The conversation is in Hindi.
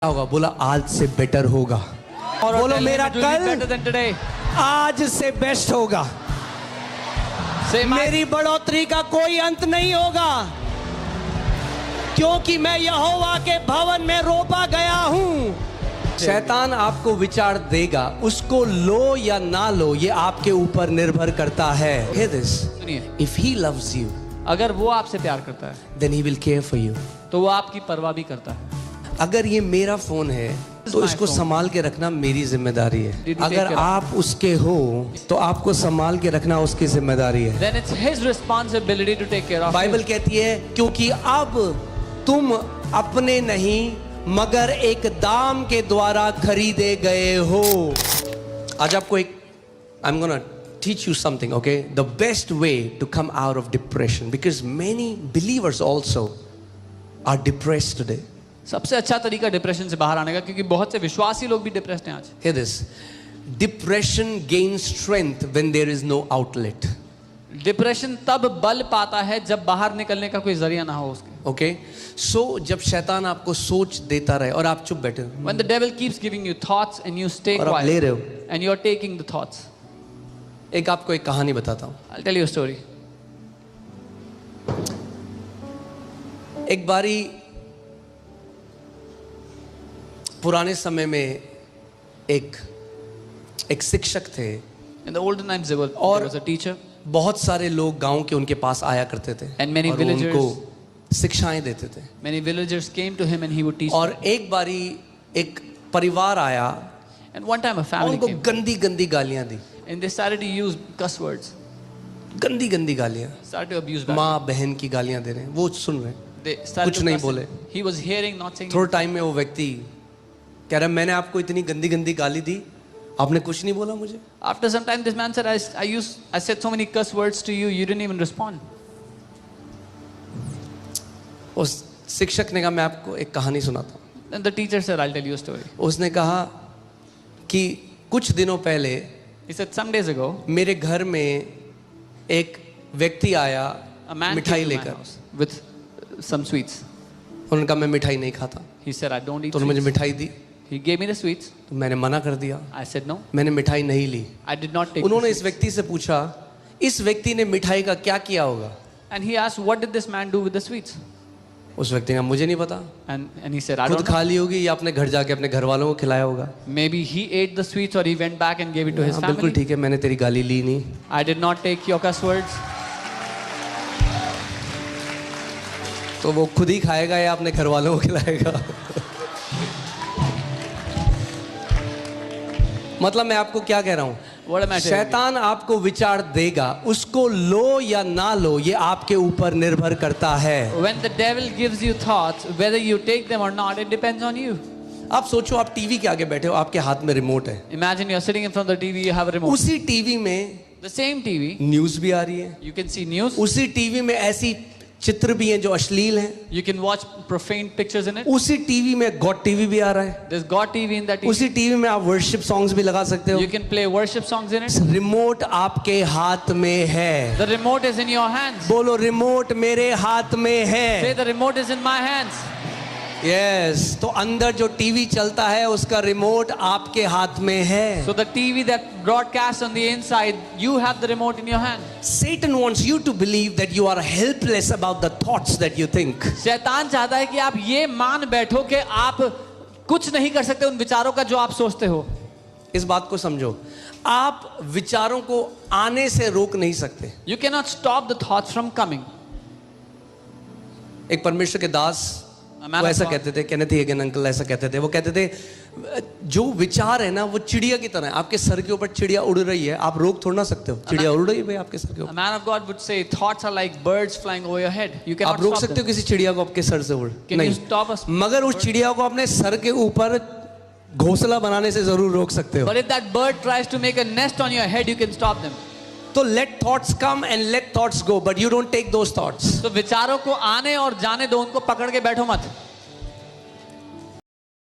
होगा? बोला आज से बेटर होगा। बोलो मेरा कल आज से बेस्ट होगा। मेरी बढ़ोतरी का कोई अंत नहीं होगा, क्योंकि मैं यहोवा के भवन में रोपा गया हूं। शैतान आपको विचार देगा, उसको लो या ना लो ये आपके ऊपर निर्भर करता है। Hear this. If he loves you, अगर वो आपसे प्यार करता है then he will care for you. तो वो आपकी परवाह भी करता है। अगर ये मेरा फोन है तो इसको संभाल के रखना मेरी जिम्मेदारी है। अगर आप उसके हो तो आपको संभाल के रखना उसकी जिम्मेदारी है। Then it's his responsibility to take care of Bible you. कहती है क्योंकि अब तुम अपने नहीं मगर एक दाम के द्वारा खरीदे गए हो। आज आपको एक I'm gonna teach you something, okay? The best way to come out of depression, because many believers also are depressed today. सबसे अच्छा तरीका डिप्रेशन से बाहर आने का, क्योंकि बहुत से विश्वासी लोग भी डिप्रेस्ड हैं आज। Hear this. Depression gains strength when there is no outlet. Depression तब बल पाता है जब बाहर निकलने का कोई जरिया ना हो उसके। Okay? So जब शैतान आपको सोच देता रहे और आप चुप बैठे हो When the devil keeps giving you thoughts and you stay और आप ले रहे हो, quiet and you're taking the thoughts. एक आपको एक कहानी बताता हूँ। I'll tell you a story. एक बारी पुराने समय में एक शिक्षक थे In the olden times there was a teacher बहुत सारे लोग गांव के उनके पास आया करते थे and many और वो villagers उनको शिक्षाएं देते थे। many villagers came to him and he would teach और them. एक बारी एक परिवार आया And one time a और family उनको came गंदी गंदी गालियां दी, and they started to use cuss words, गंदी गंदी गालियां, started to abuse back. माँ बहन की गालियां दे रहे हैं, वो सुन रहे हैं। They started कुछ to नहीं cuss बोले। him. He was hearing, not saying. थोड़े टाइम में वो व्यक्ति कह रहा है मैंने आपको इतनी गंदी गंदी गाली दी, आपने कुछ नहीं बोला मुझे। After some time, this man said, I said so many cuss words to you, you didn't even respond. उस शिक्षक ने कहा मैं आपको एक कहानी सुनाता हूँ। Then the teacher said, I'll tell you a story. उसने कहा कि कुछ दिनों पहले He said, some days ago, मेरे घर में एक व्यक्ति आया a man मिठाई came to my लेकर। house with some sweets. उन्होंने कहा मैं मिठाई नहीं खाता, He said, I don't eat तो उन्होंने मुझे sweets. मिठाई दी, He gave me the sweets. तो मैंने मना कर दिया, I said no. मैंने मिठाई नहीं ली। I did not take उन्होंने the इस sweets. व्यक्ति से पूछा इस व्यक्ति ने मिठाई का क्या किया होगा? And he asked, what did this man do with the sweets? उस व्यक्ति ने कहा मुझे नहीं पता, And he said, I खुद don't know. खा ली होगी या अपने घर जाके अपने घर वालों को खिलाया होगा। Maybe he ate the sweets or he went back and gave it to his हाँ, बिल्कुल family. ठीक है, मैंने तेरी गाली ली नहीं। I did not take your cuss words. तो वो खुद ही खाएगा या अपने घर वालों को खिलाएगा? मतलब मैं आपको क्या कह रहा हूँ, What am I telling you? शैतान आपको विचार देगा, उसको लो या ना लो ये आपके ऊपर निर्भर करता है। When the devil gives you thoughts, whether you take them or not, it depends on you. आप सोचो आप टीवी के आगे बैठे हो, आपके हाथ में रिमोट है, Imagine you're sitting in front of the TV, you have a remote. उसी टीवी में The same TV, न्यूज भी आ रही है, you can see news, उसी टीवी में ऐसी चित्र भी हैं जो अश्लील हैं, you can watch profane pictures in it. उसी टीवी में गॉड टीवी भी आ रहा है, There's God TV in that TV. उसी टीवी में आप वर्शिप सॉन्ग्स भी लगा सकते हो। You can play worship songs in it. Remote आपके हाथ में है। The remote is in your hands. बोलो रिमोट मेरे हाथ में है। Say the remote is in my hands. Yes, तो अंदर जो टीवी चलता है उसका रिमोट आपके हाथ में है। So the TV that broadcasts on the inside, you have the remote in your hand. Satan wants you to believe that you are helpless about the thoughts that you think. शैतान चाहता है कि आप ये मान बैठो कि आप कुछ नहीं कर सकते उन विचारों का जो आप सोचते हो। इस बात को समझो, आप विचारों को आने से रोक नहीं सकते। You cannot stop the thoughts from coming. एक परमेश्वर के दास वो ऐसा कहते थे, केनेथ हेगन अंकल ऐसा कहते थे, वो कहते थे जो विचार है ना वो चिड़िया की तरह है, आपके सर के ऊपर चिड़िया उड़ रही है, आप रोक थोड़ा ना सकते हो, चिड़िया उड़ रही है भाई आपके सर के A ऊपर। man of God would say thoughts are like birds flying over your head. You cannot आप रोक stop सकते हो them. किसी चिड़िया को आपके सर से उड़ Can you नहीं, stop us? मगर उस चिड़िया को अपने सर के ऊपर घोंसला बनाने से जरूर रोक सकते हो। But if that bird tries to make a nest on your head, you can stop them. तो let thoughts come and let thoughts go, but you don't take those thoughts. तो विचारों को आने और जाने दो, उनको पकड़ के बैठो मत।